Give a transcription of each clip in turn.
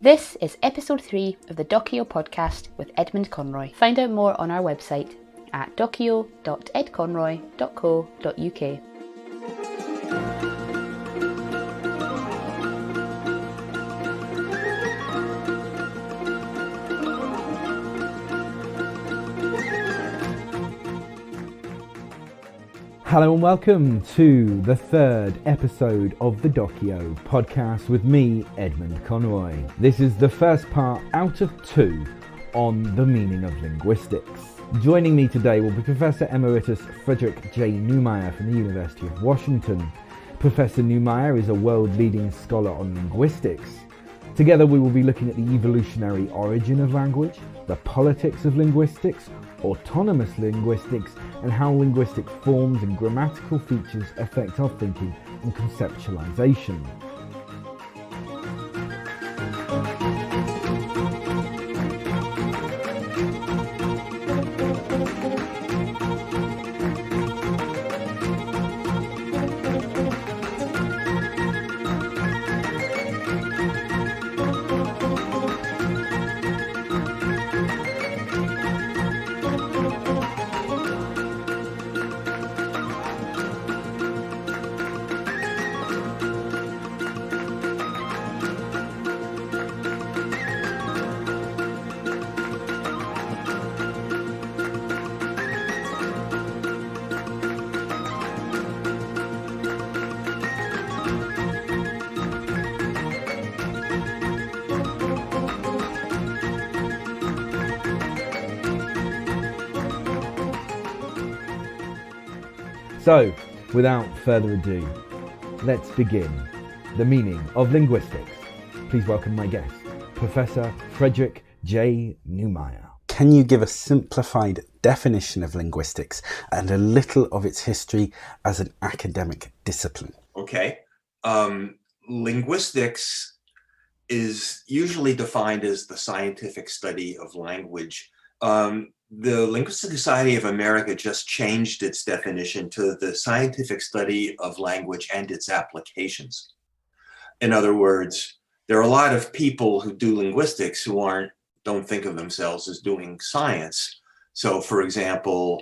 This is episode 3 of the Docio podcast with Edmund Conroy. Find out more on our website at docio.edconroy.co.uk. Hello and welcome to the third episode of the Docio podcast with me, Edmund Conroy. This is the first part out of 2 on the meaning of linguistics. Joining me today will be Professor Emeritus Frederick J Newmeyer from the University of Washington. Professor Newmeyer is a world-leading scholar on linguistics. Together we will be looking at the evolutionary origin of language, the politics of linguistics, autonomous linguistics, and how linguistic forms and grammatical features affect our thinking and conceptualization. So, without further ado, let's begin the meaning of linguistics. Please welcome my guest, Professor Frederick J Newmeyer. Can you give a simplified definition of linguistics and a little of its history as an academic discipline? Okay. Linguistics is usually defined as the scientific study of language. The Linguistic Society of America just changed its definition to the scientific study of language and its applications. In other words, there are a lot of people who do linguistics who don't think of themselves as doing science. So, for example,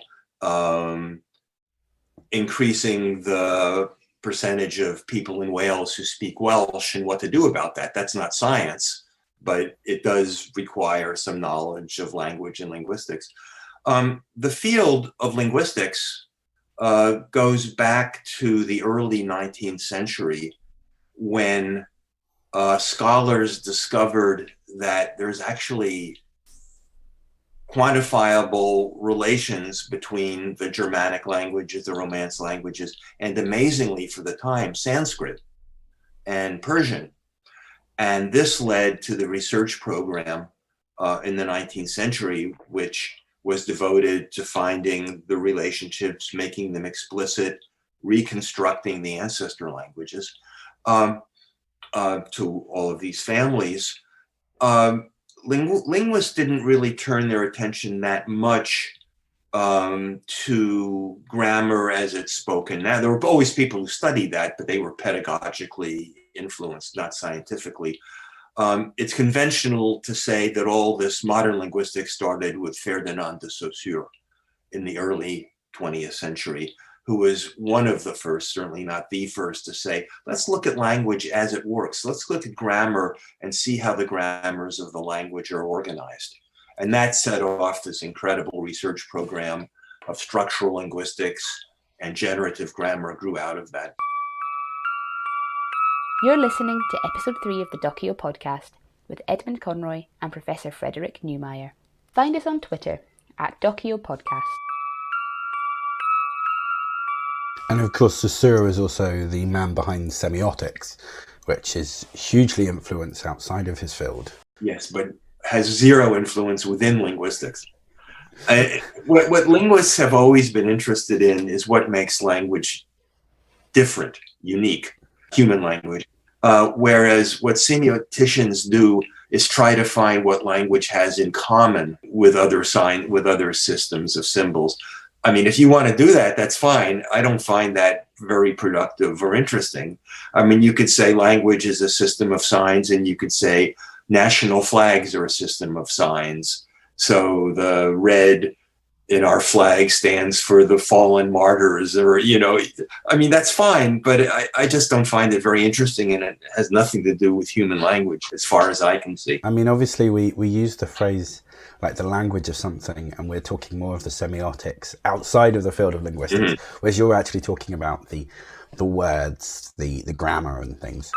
increasing the percentage of people in Wales who speak Welsh and what to do about that. That's not science, but it does require some knowledge of language and linguistics. The field of linguistics goes back to the early 19th century when scholars discovered that there's actually quantifiable relations between the Germanic languages, the Romance languages, and amazingly for the time, Sanskrit and Persian. And this led to the research program in the 19th century, which was devoted to finding the relationships, making them explicit, reconstructing the ancestor languages to all of these families. Linguists didn't really turn their attention that much to grammar as it's spoken. Now, there were always people who studied that, but they were pedagogically influenced, not scientifically. It's conventional to say that all this modern linguistics started with Ferdinand de Saussure in the early 20th century, who was one of the first, certainly not the first, to say, let's look at language as it works. Let's look at grammar and see how the grammars of the language are organized. And that set off this incredible research program of structural linguistics, and generative grammar grew out of that. You're listening to episode 3 of the Docio podcast with Edmund Conroy and Professor Frederick Newmeyer. Find us on Twitter at Docio podcast. And of course, Saussure is also the man behind semiotics, which is hugely influenced outside of his field. Yes, but has zero influence within linguistics. What linguists have always been interested in is what makes language different, unique, human language. Whereas what semioticians do is try to find what language has in common with other systems of symbols. I mean, if you want to do that, that's fine. I don't find that very productive or interesting. I mean, you could say language is a system of signs, and you could say national flags are a system of signs. So the red in our flag stands for the fallen martyrs, or, I mean, that's fine, but I just don't find it very interesting, and it has nothing to do with human language as far as I can see. I mean, obviously we use the phrase like the language of something, and we're talking more of the semiotics outside of the field of linguistics, whereas you're actually talking about the words, the grammar and things.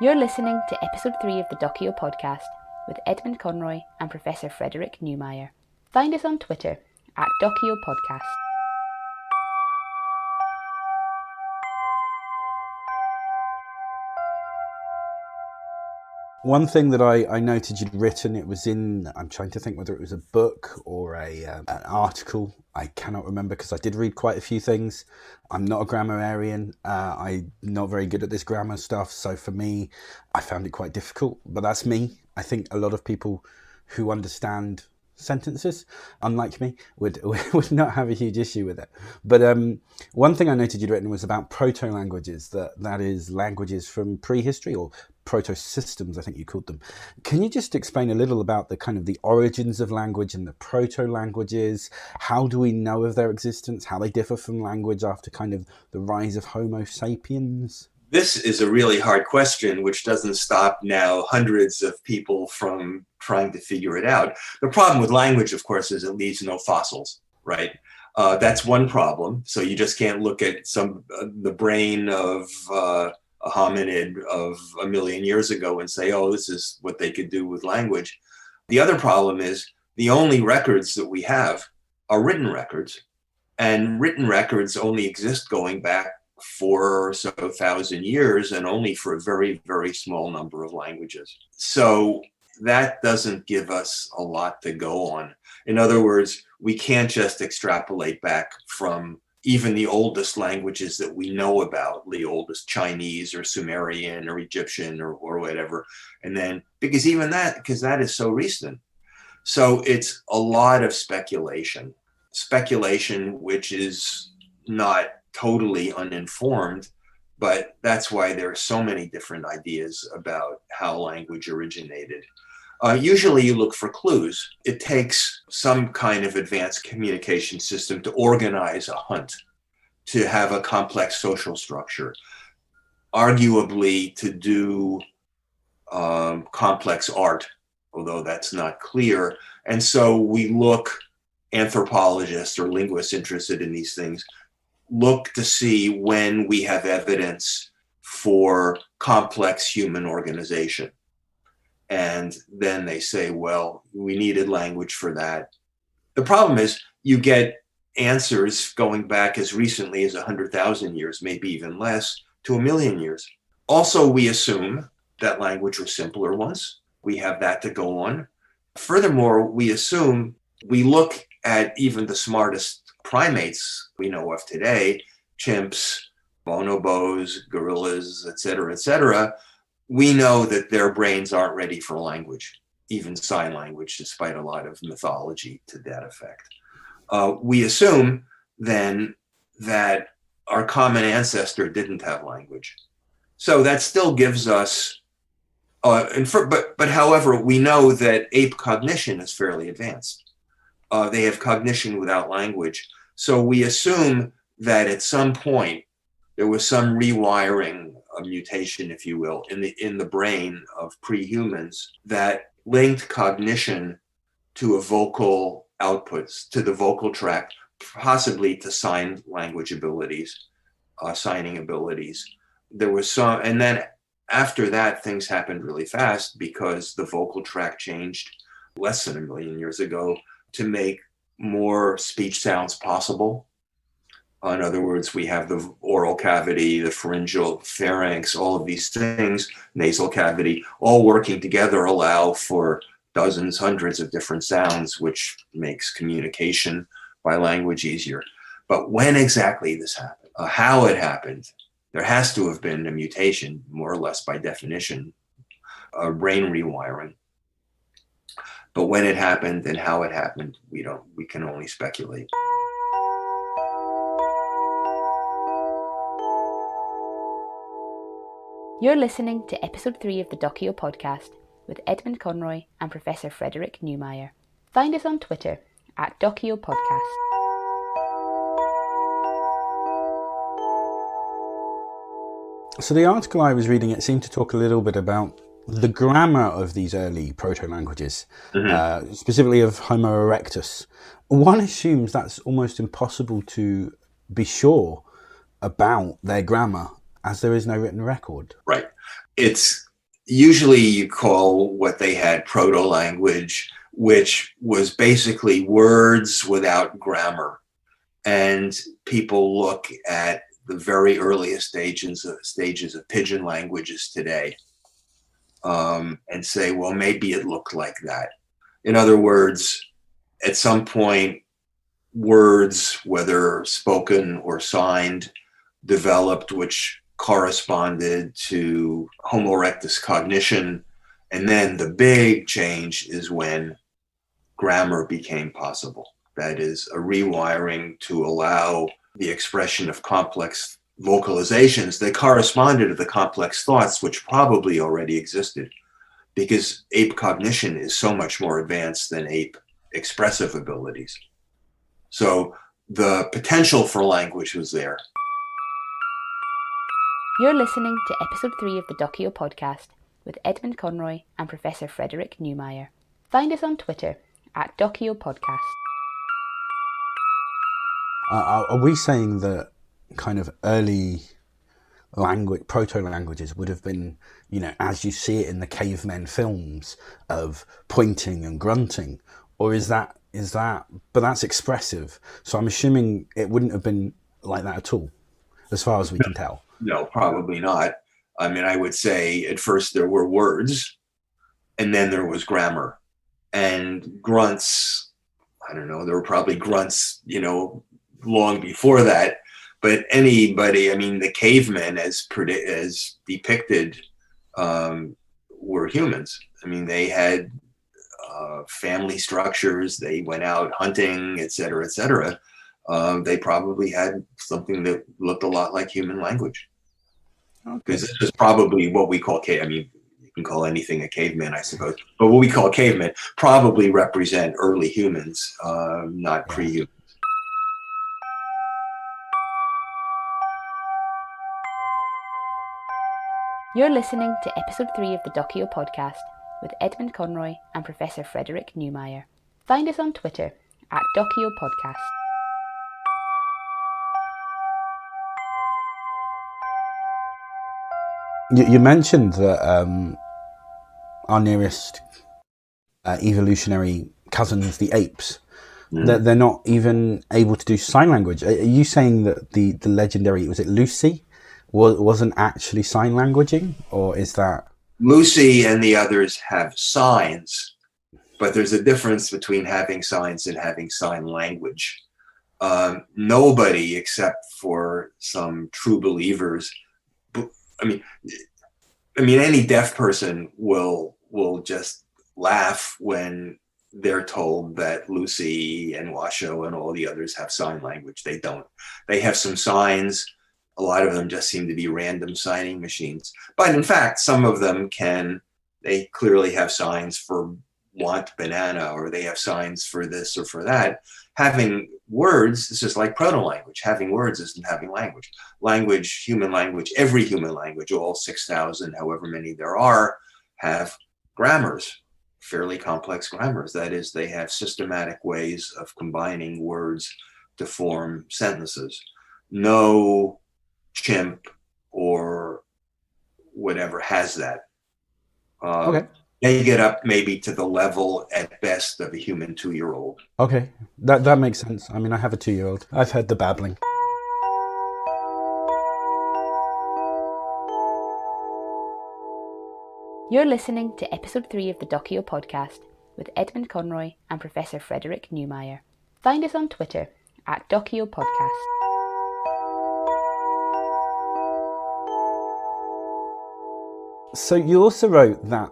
You're listening to episode 3 of the Docio podcast with Edmund Conroy and Professor Frederick Gneumeyer. Find us on Twitter at Docio Podcast. One thing that I noted you'd written, it was in, I'm trying to think whether it was a book or an article. I cannot remember because I did read quite a few things. I'm not a grammarian. I'm not very good at this grammar stuff. So for me, I found it quite difficult. But that's me. I think a lot of people who understand sentences, unlike me, would not have a huge issue with it. But one thing I noted you'd written was about proto-languages, that is languages from prehistory, or proto-systems, I think you called them. Can you just explain a little about the kind of the origins of language and the proto-languages? How do we know of their existence? How they differ from language after kind of the rise of Homo sapiens? This is a really hard question, which doesn't stop now hundreds of people from trying to figure it out. The problem with language, of course, is it leaves no fossils, right? That's one problem. So you just can't look at the brain of a hominid of 1 million years ago and say, oh, this is what they could do with language. The other problem is the only records that we have are written records, and written records only exist going back 4,000 or so years, and only for a very, very small number of languages. So that doesn't give us a lot to go on. In other words, we can't just extrapolate back from even the oldest languages that we know about, the oldest Chinese or Sumerian or Egyptian or whatever. And then, because that is so recent. So it's a lot of speculation, which is not totally uninformed, but that's why there are so many different ideas about how language originated. Usually you look for clues. It takes some kind of advanced communication system to organize a hunt, to have a complex social structure, arguably to do complex art, although that's not clear. And so we look, anthropologists or linguists interested in these things, look to see when we have evidence for complex human organization. And then they say, well, we needed language for that. The problem is you get answers going back as recently as 100,000 years, maybe even less, to 1 million years. Also, we assume that language was simpler once. We have that to go on. Furthermore, we look at even the smartest primates we know of today, chimps, bonobos, gorillas, et cetera, we know that their brains aren't ready for language, even sign language, despite a lot of mythology to that effect. We assume then that our common ancestor didn't have language. So that still gives us, but however, we know that ape cognition is fairly advanced. They have cognition without language. So we assume that at some point there was some rewiring, a mutation, if you will, in the brain of pre-humans that linked cognition to a vocal outputs, to the vocal tract, possibly to sign language abilities, signing abilities. There was some, and then after that, things happened really fast because the vocal tract changed less than 1 million years ago to make more speech sounds possible. In other words, we have the oral cavity, the pharyngeal pharynx, all of these things, nasal cavity, all working together allow for dozens, hundreds of different sounds, which makes communication by language easier. But when exactly this happened, how it happened, there has to have been a mutation, more or less by definition, brain rewiring. But when it happened and how it happened, we can only speculate. You're listening to episode 3 of the Docio podcast with Edmund Conroy and Professor Frederick Newmeyer. Find us on Twitter at Docio Podcast. So the article I was reading, it seemed to talk a little bit about the grammar of these early proto-languages, specifically of Homo erectus. One assumes that's almost impossible to be sure about their grammar, as there is no written record. Right. It's usually you call what they had proto-language, which was basically words without grammar. And people look at the very earliest stages of pidgin languages today and say, well, maybe it looked like that. In other words, at some point, words, whether spoken or signed, developed, which corresponded to Homo erectus cognition. And then the big change is when grammar became possible. That is a rewiring to allow the expression of complex vocalizations that corresponded to the complex thoughts, which probably already existed, because ape cognition is so much more advanced than ape expressive abilities. So the potential for language was there. You're listening to episode 3 of the Docio podcast with Edmund Conroy and Professor Frederick Newmeyer. Find us on Twitter at Docio Podcast. Are we saying that kind of early proto-languages would have been, as you see it in the cavemen films of pointing and grunting? Or is that, but that's expressive. So I'm assuming it wouldn't have been like that at all, as far as we can tell. No, probably not. I mean, I would say at first there were words, and then there was grammar. And grunts, I don't know, there were probably grunts, long before that. But anybody, I mean, the cavemen as depicted were humans. I mean, they had family structures, they went out hunting, et cetera, et cetera. They probably had something that looked a lot like human language. Because this is probably what we call I mean, you can call anything a caveman, I suppose, but what we call cavemen probably represent early humans, not pre-humans. You're listening to episode 3 of the Docio podcast with Edmund Conroy and Professor Frederick Newmeyer. Find us on Twitter at Docio Podcast. You mentioned that our nearest evolutionary cousins, the apes, that they're not even able to do sign language. Are you saying that the legendary, was it Lucy, wasn't actually sign languaging, or is that? Lucy and the others have signs, but there's a difference between having signs and having sign language. Nobody except for some true believers. I mean, any deaf person will just laugh when they're told that Lucy and Washoe and all the others have sign language. They don't. They have some signs. A lot of them just seem to be random signing machines. But in fact, some of them they clearly have signs for want banana, or they have signs for this or for that. Having words, this is like proto-language. Having words isn't having language. Language, human language, every human language, all 6,000, however many there are, have grammars, fairly complex grammars. That is, they have systematic ways of combining words to form sentences. No chimp or whatever has that. Okay. They get up maybe to the level at best of a human 2-year-old. Okay, that makes sense. I mean, I have a 2-year-old. I've heard the babbling. You're listening to episode 3 of the Docio podcast with Edmund Conroy and Professor Frederick Newmeyer. Find us on Twitter at Docio Podcast. So you also wrote that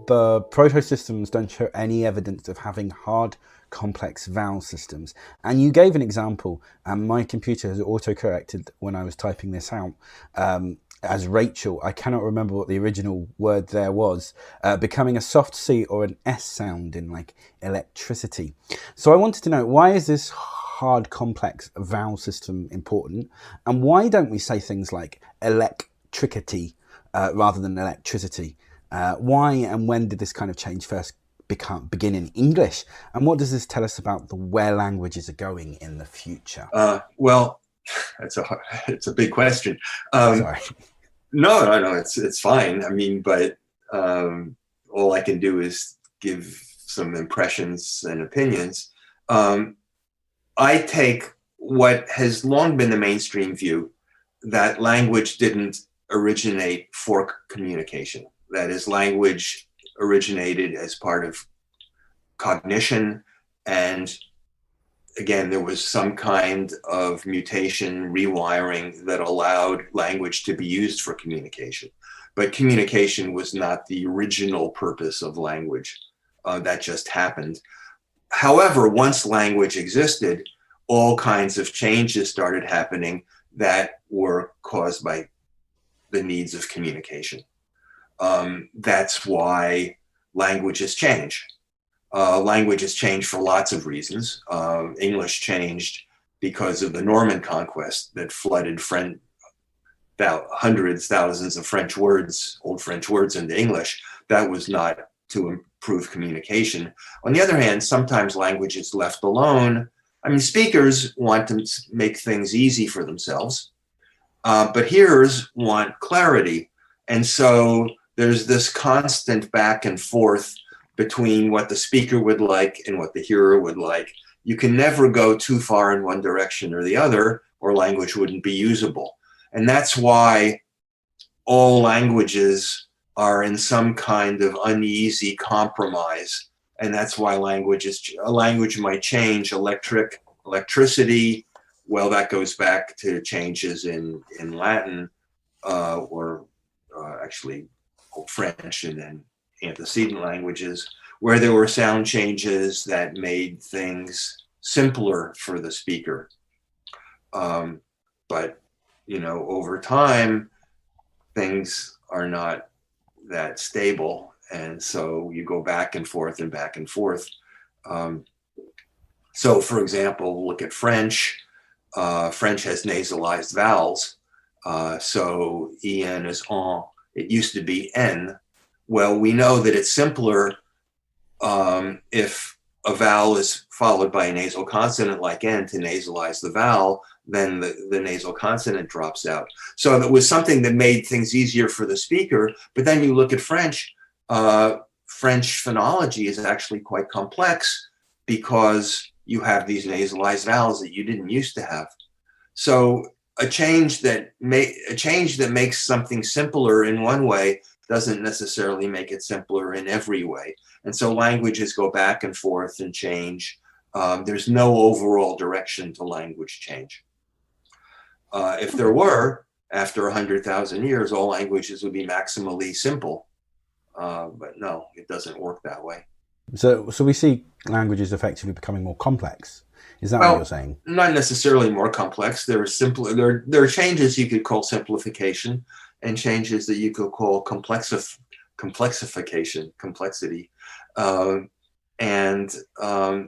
the proto-systems don't show any evidence of having hard, complex vowel systems. And you gave an example, and my computer has auto-corrected when I was typing this out as Rachel. I cannot remember what the original word there was, becoming a soft C or an S sound in like electricity. So I wanted to know, why is this hard, complex vowel system important? And why don't we say things like electricity rather than electricity? Why and when did this kind of change first begin in English? And what does this tell us about where languages are going in the future? Well, it's a big question. Sorry. No, it's fine. I mean, but all I can do is give some impressions and opinions. I take what has long been the mainstream view, that language didn't originate for communication. That is, language originated as part of cognition, and again, there was some kind of mutation, rewiring that allowed language to be used for communication. But communication was not the original purpose of language. That just happened. However, once language existed, all kinds of changes started happening that were caused by the needs of communication. That's why languages change. Languages change for lots of reasons. English changed because of the Norman conquest that flooded hundreds, thousands of French words, old French words, into English. That was not to improve communication. On the other hand, sometimes language is left alone. I mean, speakers want to make things easy for themselves, but hearers want clarity. And so there's this constant back and forth between what the speaker would like and what the hearer would like. You can never go too far in one direction or the other, or language wouldn't be usable. And that's why all languages are in some kind of uneasy compromise. And that's why a language might change. Electricity, well, that goes back to changes in Latin, or actually Old French and then antecedent languages, where there were sound changes that made things simpler for the speaker. But, over time, things are not that stable. And so you go back and forth and back and forth. So, for example, look at French. French has nasalized vowels. So en is en. It used to be n. Well, we know that it's simpler if a vowel is followed by a nasal consonant like n to nasalize the vowel, then the nasal consonant drops out. So it was something that made things easier for the speaker. But then you look at French. French phonology is actually quite complex because you have these nasalized vowels that you didn't used to have. So a change that makes something simpler in one way doesn't necessarily make it simpler in every way. And so languages go back and forth and change. There's no overall direction to language change. If there were, after 100,000 years, all languages would be maximally simple. But no, it doesn't work that way. So we see languages effectively becoming more complex. Is that what you're saying? Not necessarily more complex. There are changes you could call simplification, and changes that you could call complexification, complexity. And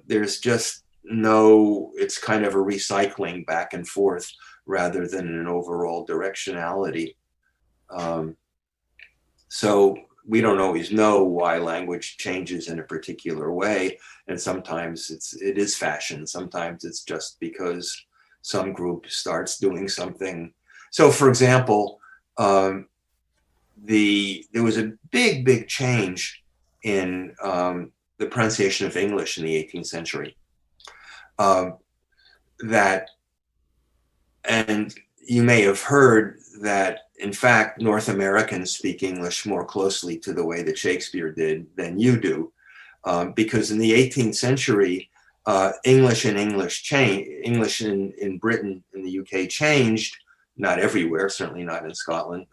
there's just it's kind of a recycling back and forth rather than an overall directionality. So we don't always know why language changes in a particular way. And sometimes it is fashion. Sometimes it's just because some group starts doing something. So for example, there was a big change in the pronunciation of English in the 18th century. And you may have heard that, in fact, North Americans speak English more closely to the way that Shakespeare did than you do, because in the 18th century, English in Britain, in the UK, changed. Not everywhere, certainly not in Scotland,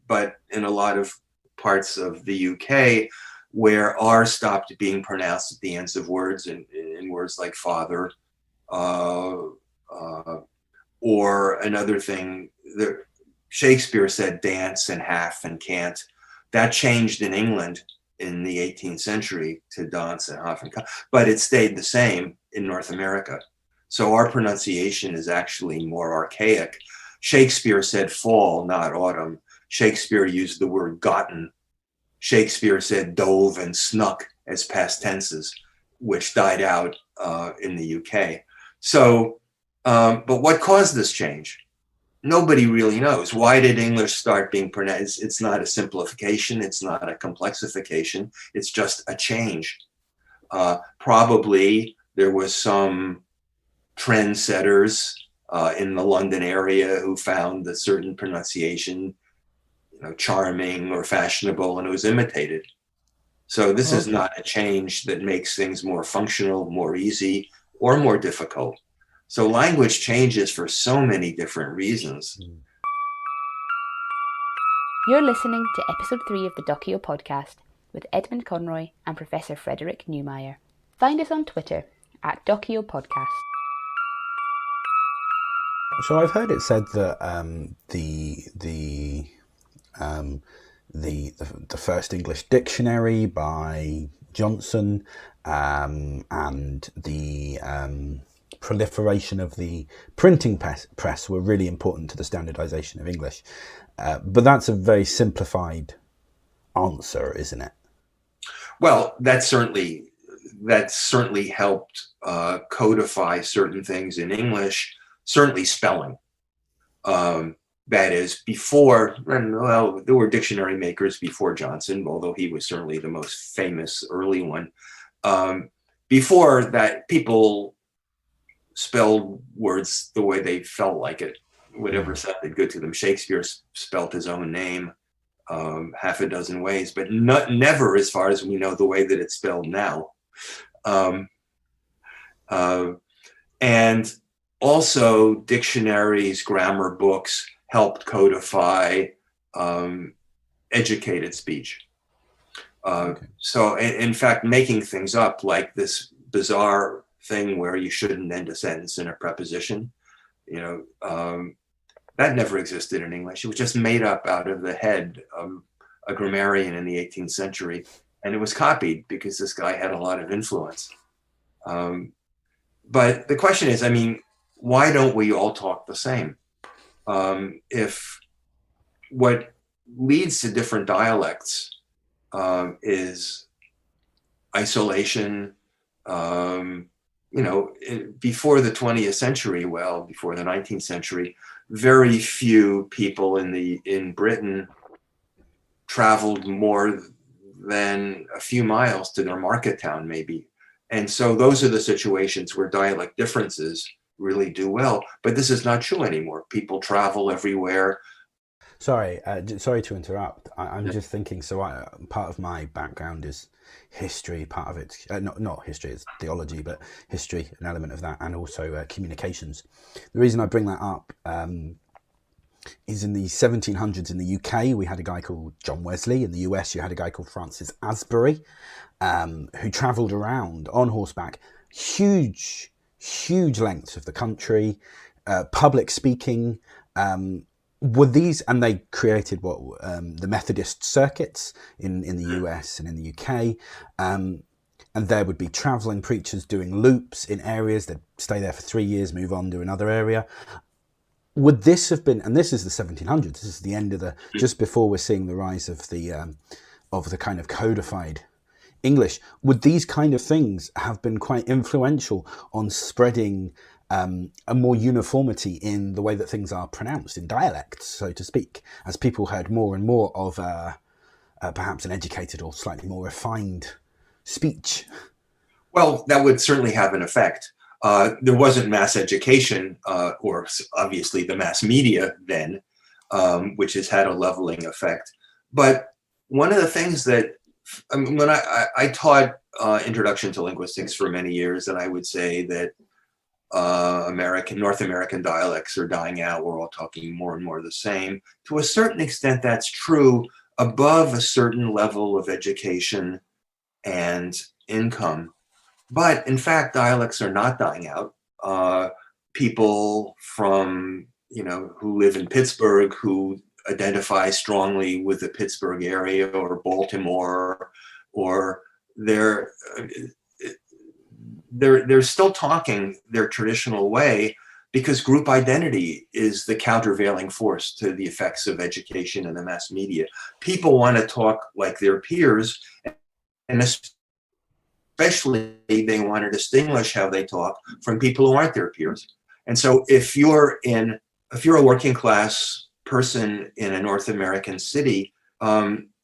but in a lot of parts of the UK where R stopped being pronounced at the ends of words in words like father, or another thing that Shakespeare said dance and half and can't. That changed in England in the 18th century to dance and half and can't, but it stayed the same in North America. So our pronunciation is actually more archaic. Shakespeare said fall, not autumn. Shakespeare used the word gotten. Shakespeare said dove and snuck as past tenses, which died out in the UK. So, but what caused this change? Nobody really knows. Why did English start being pronounced? It's not a simplification. It's not a complexification. It's just a change. Probably there was some trendsetters in the London area who found a certain pronunciation, charming or fashionable, and it was imitated. So this is not a change that makes things more functional, more easy, or more difficult. So language changes for so many different reasons. You're listening to episode 3 of the Docio podcast with Edmund Conroy and Professor Frederick Gneumeyer. Find us on Twitter at Docio Podcast. So I've heard it said that the first English dictionary by Johnson and the proliferation of the printing press were really important to the standardization of English. But that's a very simplified answer, isn't it? Well, that certainly helped codify certain things in English, certainly spelling. That is, before, well, there were dictionary makers before Johnson, although he was certainly the most famous early one. Before that, people spelled words the way they felt like it, whatever sounded good to them. Shakespeare spelt his own name half a dozen ways, but never, as far as we know, the way that it's spelled now. And also dictionaries, grammar books helped codify educated speech. So in fact, making things up, like this bizarre thing where you shouldn't end a sentence in a preposition, that never existed in English. It was just made up out of the head of a grammarian in the 18th century. And it was copied because this guy had a lot of influence. But the question is, why don't we all talk the same? If what leads to different dialects is isolation, before the 20th century, before the 19th century, very few people in Britain traveled more than a few miles to their market town, maybe. And so those are the situations where dialect differences really do well. But this is not true anymore. People travel everywhere. Sorry to interrupt. I'm just thinking, part of my background is history, part of it's not history, it's theology, but history, an element of that, and also communications. The reason I bring that up is in the 1700s in the UK, we had a guy called John Wesley. In the US, you had a guy called Francis Asbury, who travelled around on horseback, huge lengths of the country, public speaking, were these, and they created the Methodist circuits in the US and in the UK, and there would be travelling preachers doing loops in areas. They'd stay there for 3 years, move on to another area. Would this have been, and this is the 1700s, this is the end of just before we're seeing the rise of the kind of codified English, would these kind of things have been quite influential on spreading a more uniformity in the way that things are pronounced in dialects, so to speak, as people heard more and more of perhaps an educated or slightly more refined speech? Well, that would certainly have an effect. There wasn't mass education, or obviously the mass media then, which has had a leveling effect. But one of the things that, when I taught Introduction to Linguistics for many years, and I would say that North American dialects are dying out. We're all talking more and more the same. To a certain extent, that's true, above a certain level of education and income. But in fact, dialects are not dying out. People from, who live in Pittsburgh, who identify strongly with the Pittsburgh area or Baltimore, or they're still talking their traditional way, because group identity is the countervailing force to the effects of education and the mass media. People want to talk like their peers, and especially they want to distinguish how they talk from people who aren't their peers. And so if you're a working class person in a North American city,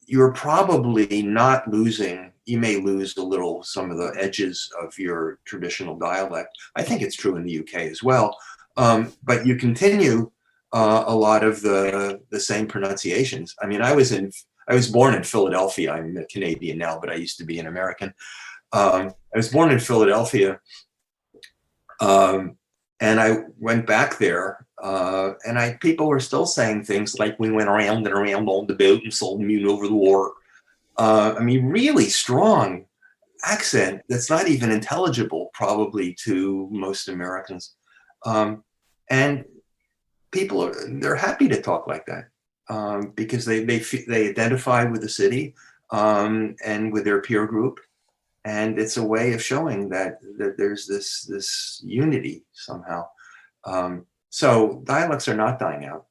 you're probably not losing. You may lose a little some of the edges of your traditional dialect. I think it's true in the UK as well. But you continue a lot of the same pronunciations. I mean, I was born in Philadelphia. I'm a Canadian now, but I used to be an American. I was born in Philadelphia, and I went back there, and people were still saying things like, "We went around and around on the boat and sold mute over the war." I mean, really strong accent that's not even intelligible probably to most Americans. And people they're happy to talk like that, because they identify with the city, and with their peer group, and it's a way of showing that there's this unity somehow. So dialects are not dying out.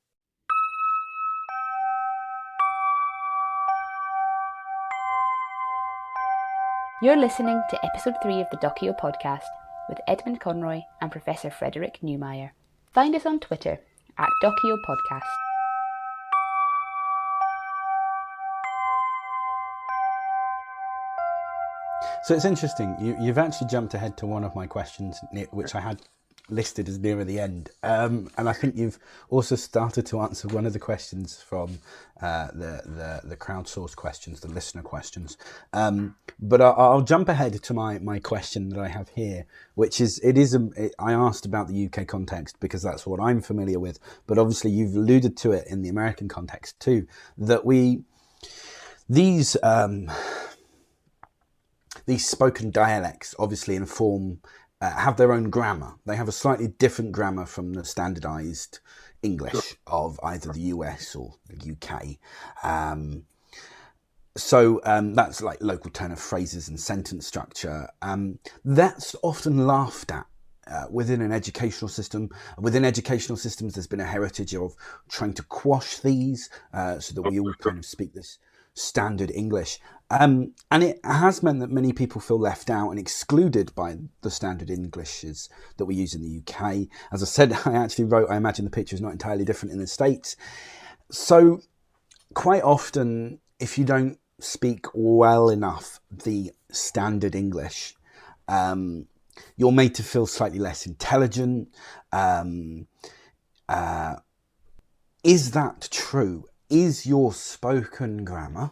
You're listening to episode 3 of the Docio podcast with Edmund Conroy and Professor Frederick Newmeyer. Find us on Twitter at Docio Podcast. So it's interesting. You've actually jumped ahead to one of my questions, which I had listed as nearer the end, and I think you've also started to answer one of the questions from the crowdsourced questions, the listener questions. But I'll jump ahead to my question that I have here, which is I asked about the UK context because that's what I'm familiar with, but obviously you've alluded to it in the American context too, that these spoken dialects obviously have their own grammar. They have a slightly different grammar from the standardized English of either the US or the UK. So that's like local turn of phrases and sentence structure. That's often laughed at within an educational system. Within educational systems, there's been a heritage of trying to quash these so that we all kind of speak this standard English. And it has meant that many people feel left out and excluded by the standard Englishes that we use in the UK. As I said, I actually wrote, I imagine the picture is not entirely different in the States. So quite often, if you don't speak well enough the standard English, you're made to feel slightly less intelligent. Is that true? Is your spoken grammar,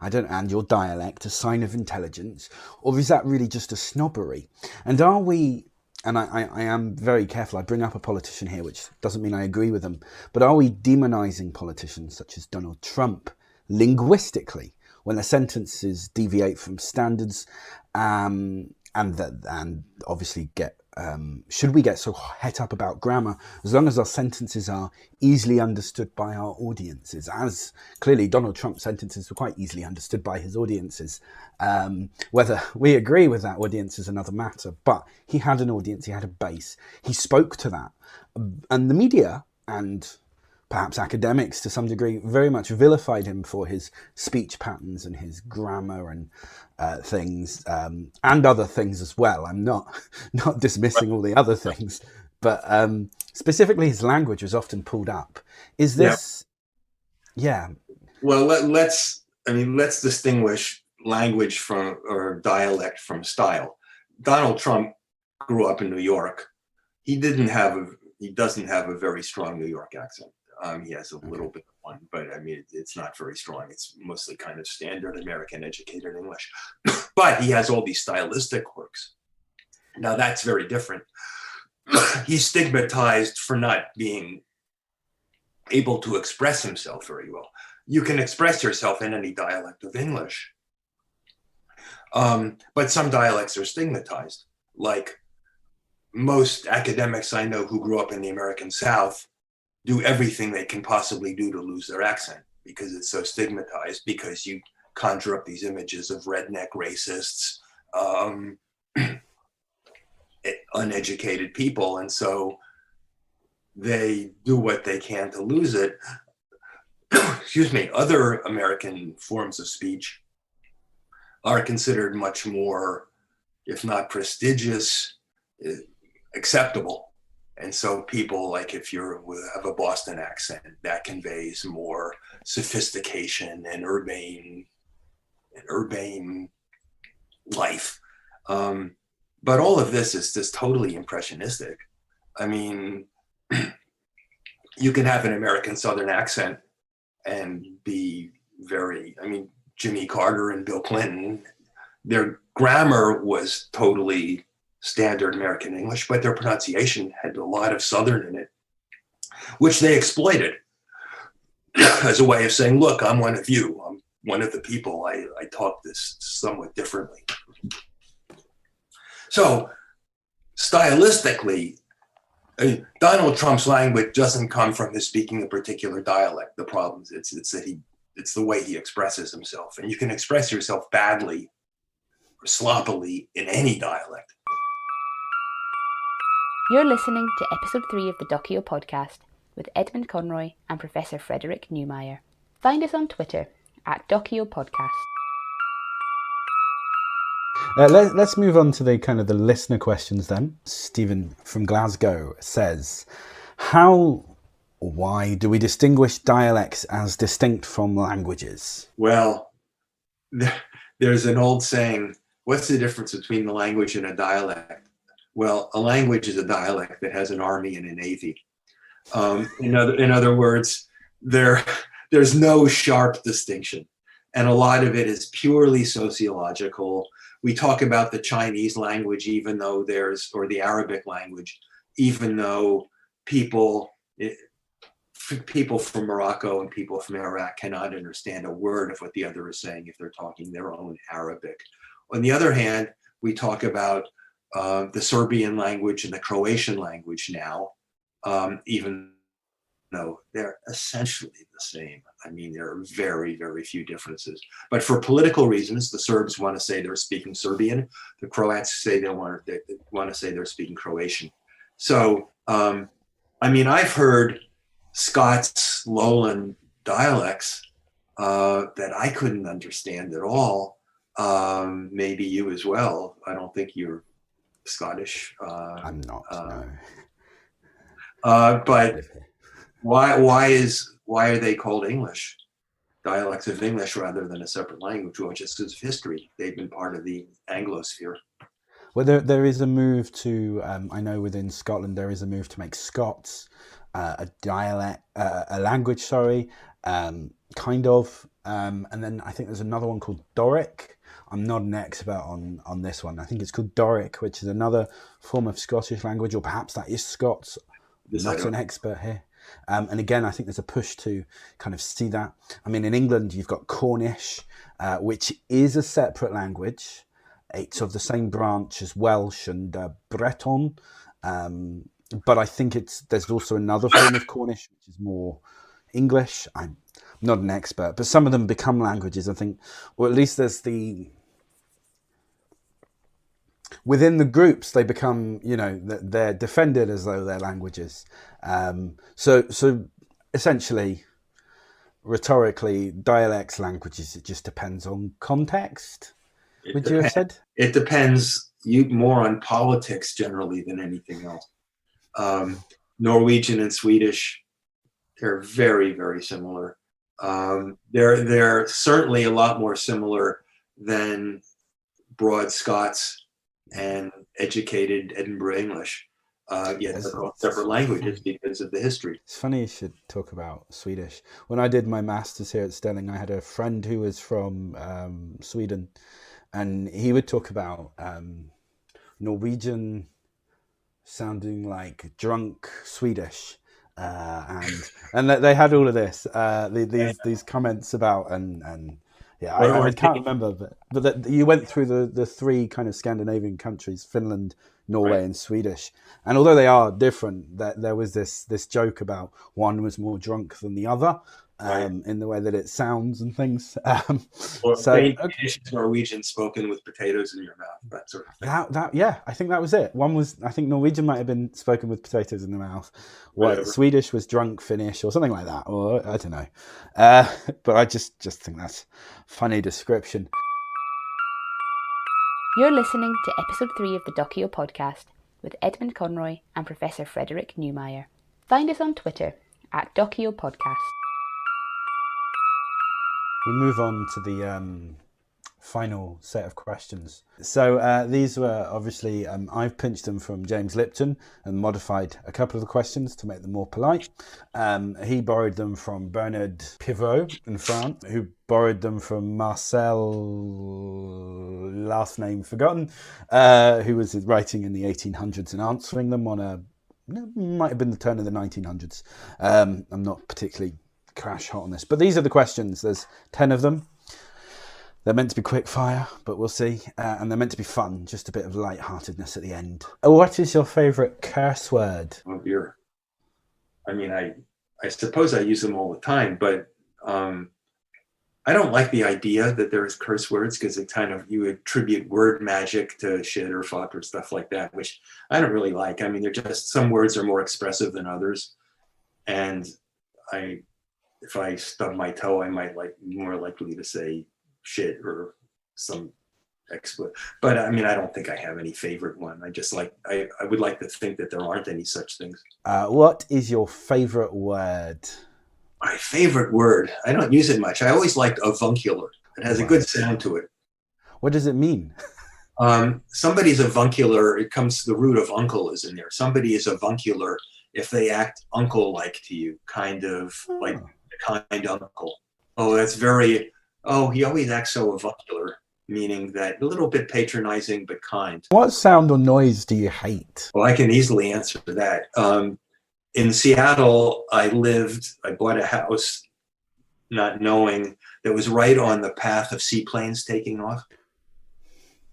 and your dialect a sign of intelligence, or is that really just a snobbery? And are we, and I am very careful, I bring up a politician here, which doesn't mean I agree with them, but are we demonizing politicians such as Donald Trump linguistically when their sentences deviate from standards, and obviously should we get so het up about grammar as long as our sentences are easily understood by our audiences? As clearly Donald Trump's sentences were quite easily understood by his audiences. Whether we agree with that audience is another matter, but he had an audience, he had a base, he spoke to that. And the media and perhaps academics to some degree very much vilified him for his speech patterns and his grammar and things, and other things as well. I'm not dismissing all the other things, but specifically his language was often pulled up. Is this, yeah? Well, let's distinguish language or dialect from style. Donald Trump grew up in New York. He doesn't have a very strong New York accent. He has a little bit of one, but I mean, it's not very strong. It's mostly kind of standard American educated English. But he has all these stylistic quirks. Now that's very different. He's stigmatized for not being able to express himself very well. you can express yourself in any dialect of English. But some dialects are stigmatized. Like most academics I know who grew up in the American South do everything they can possibly do to lose their accent because it's so stigmatized, because you conjure up these images of redneck racists, uneducated people. And so they do what they can to lose it. Excuse me. Other American forms of speech are considered much more, if not prestigious, acceptable. And so people, like if you have a Boston accent, that conveys more sophistication and urbane life. But all of this is just totally impressionistic. I mean, you can have an American Southern accent and be Jimmy Carter and Bill Clinton, their grammar was totally standard American English, but their pronunciation had a lot of Southern in it, which they exploited as a way of saying, look, I'm one of you. I'm one of the people. I talk this somewhat differently. So stylistically, Donald Trump's language doesn't come from his speaking a particular dialect. The problem is it's the way he expresses himself. And you can express yourself badly or sloppily in any dialect. You're listening to episode 3 of the Docio podcast with Edmund Conroy and Professor Frederick Newmeyer. Find us on Twitter at Docio Podcast. Let's move on to the kind of the listener questions then. Stephen from Glasgow says, why do we distinguish dialects as distinct from languages? Well, there's an old saying, what's the difference between the language and a dialect? Well, a language is a dialect that has an army and a navy. In other words, there's no sharp distinction. And a lot of it is purely sociological. We talk about the Chinese language, or the Arabic language, even though people from Morocco and people from Iraq cannot understand a word of what the other is saying if they're talking their own Arabic. On the other hand, we talk about the Serbian language and the Croatian language now, even though they're essentially the same. I mean, there are very, very few differences. But for political reasons, the Serbs want to say they're speaking Serbian. The Croats say they want to say they're speaking Croatian. So, I've heard Scots Lowland dialects that I couldn't understand at all. Maybe you as well. I don't think you're Scottish. I'm not. No. But why are they called English? Dialects of English rather than a separate language? Well, just because of history. They've been part of the Anglosphere. Well, there is a move to, I know within Scotland, there is a move to make Scots a dialect, a language, kind of. And then I think there's another one called Doric. I'm not an expert on this one. I think it's called Doric, which is another form of Scottish language, or perhaps that is Scots. Not an expert here. And again, I think there's a push to kind of see that. I mean, in England, you've got Cornish, which is a separate language. It's of the same branch as Welsh and Breton. But I think there's also another form of Cornish, which is more English. I'm not an expert, but some of them become languages, I think. Or at least within the groups, they become, they're defended as though they're languages. So essentially, rhetorically, dialects, languages, it just depends on context. Would you have said? It depends more on politics generally than anything else. Norwegian and Swedish, they're very, very similar. They're certainly a lot more similar than broad Scots and educated Edinburgh English. Yet they're called separate languages because of the history. It's funny you should talk about Swedish. When I did my master's here at Stirling, I had a friend who was from Sweden, and he would talk about Norwegian sounding like drunk Swedish, and they had all of this, these comments about and yeah, I can't remember, but you went through the three kind of Scandinavian countries, Finland, Norway, and Swedish, and although they are different, there was this joke about one was more drunk than the other. In the way that it sounds and things. Danish is Norwegian spoken with potatoes in your mouth, that sort of thing. Yeah, I think that was it. I think Norwegian might have been spoken with potatoes in the mouth. Swedish was drunk Finnish or something like that, or I don't know. But I just think that's a funny description. You're listening to episode 3 of the Docio podcast with Edmund Conroy and Professor Frederick Newmeyer. Find us on Twitter at Docio Podcast. We move on to the final set of questions. So these were obviously, I've pinched them from James Lipton and modified a couple of the questions to make them more polite. He borrowed them from Bernard Pivot in France, who borrowed them from Marcel, last name forgotten, who was writing in the 1800s and answering them might have been the turn of the 1900s. I'm not particularly crash hot on this, but these are the questions. There's 10 of them. They're meant to be quick fire, but we'll see, and they're meant to be fun, just a bit of lightheartedness at the end. What is your favorite curse word? Oh dear. I mean, I suppose I use them all the time, but I don't like the idea that there's curse words, because it kind of, you attribute word magic to shit or fuck or stuff like that, which I don't really like. I mean, they're just, some words are more expressive than others, and if I stub my toe, I might more likely to say shit or some expletive. But I mean, I don't think I have any favorite one. I just I would like to think that there aren't any such things. What is your favorite word? My favorite word? I don't use it much. I always liked avuncular. It has a good sound to it. What does it mean? Somebody's avuncular, it comes to the root of uncle is in there. Somebody is avuncular if they act uncle-like to you, kind of like a kind uncle. Oh, that's very, he always acts so avuncular, meaning that a little bit patronizing but kind. What sound or noise do you hate? Well, I can easily answer that. In Seattle, I bought a house not knowing that was right on the path of seaplanes taking off.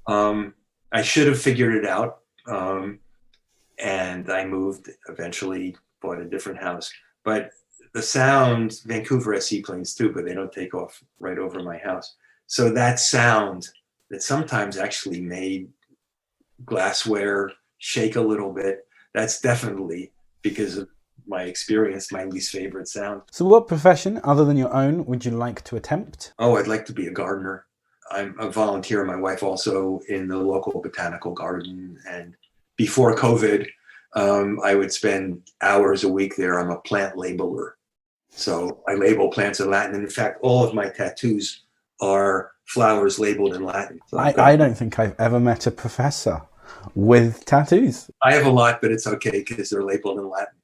I should have figured it out. And I moved, eventually bought a different house. But the sound, Vancouver has seaplanes too, but they don't take off right over my house. So that sound that sometimes actually made glassware shake a little bit, that's definitely, because of my experience, my least favorite sound. So what profession, other than your own, would you like to attempt? Oh, I'd like to be a gardener. I'm a volunteer, my wife also, in the local botanical garden. And before COVID, I would spend hours a week there. I'm a plant labeler. So I label plants in Latin. And in fact, all of my tattoos are flowers labeled in Latin. So I don't think I've ever met a professor with tattoos. I have a lot, but it's okay because they're labeled in Latin.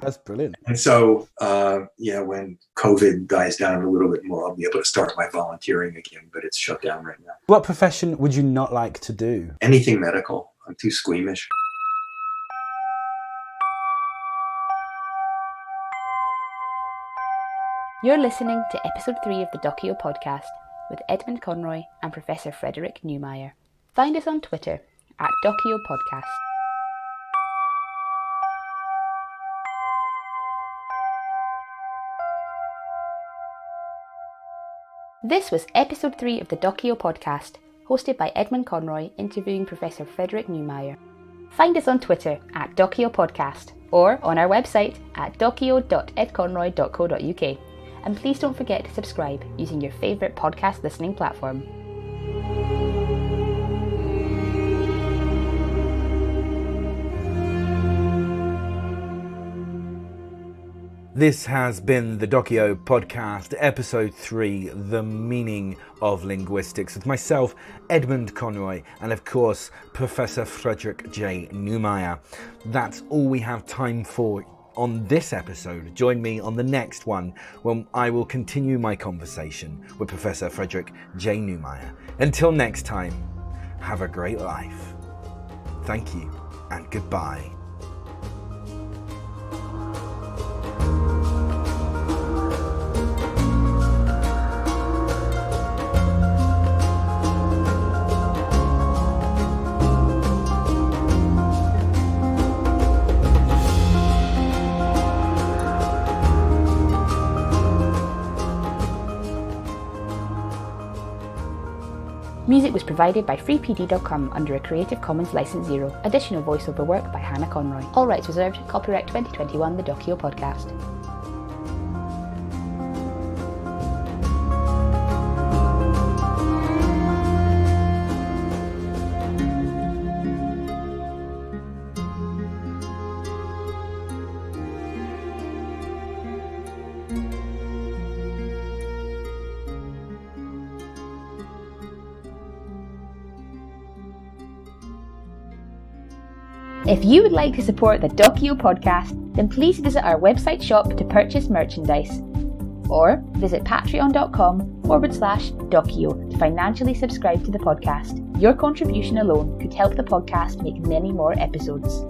That's brilliant. And so, when COVID dies down a little bit more, I'll be able to start my volunteering again, but it's shut down right now. What profession would you not like to do? Anything medical. I'm too squeamish. You're listening to episode 3 of the Docio podcast with Edmund Conroy and Professor Frederick Newmeyer. Find us on Twitter at Docio Podcast. This was episode 3 of the Docio podcast, hosted by Edmund Conroy interviewing Professor Frederick Newmeyer. Find us on Twitter at Docio Podcast or on our website at docio.edconroy.co.uk. And please don't forget to subscribe using your favourite podcast listening platform. This has been the Docio Podcast, Episode 3, The Meaning of Linguistics, with myself, Edmund Conroy, and of course, Professor Frederick J Newmeyer. That's all we have time for on this episode. Join me on the next one when I will continue my conversation with Professor Frederick J Newmeyer. Until next time, have a great life. Thank you and goodbye. Music was provided by freepd.com under a Creative Commons License 0. Additional voiceover work by Hannah Conroy. All rights reserved. Copyright 2021, the Docio Podcast. If you would like to support the Docio podcast, then please visit our website shop to purchase merchandise, or visit patreon.com/Docio to financially subscribe to the podcast. Your contribution alone could help the podcast make many more episodes.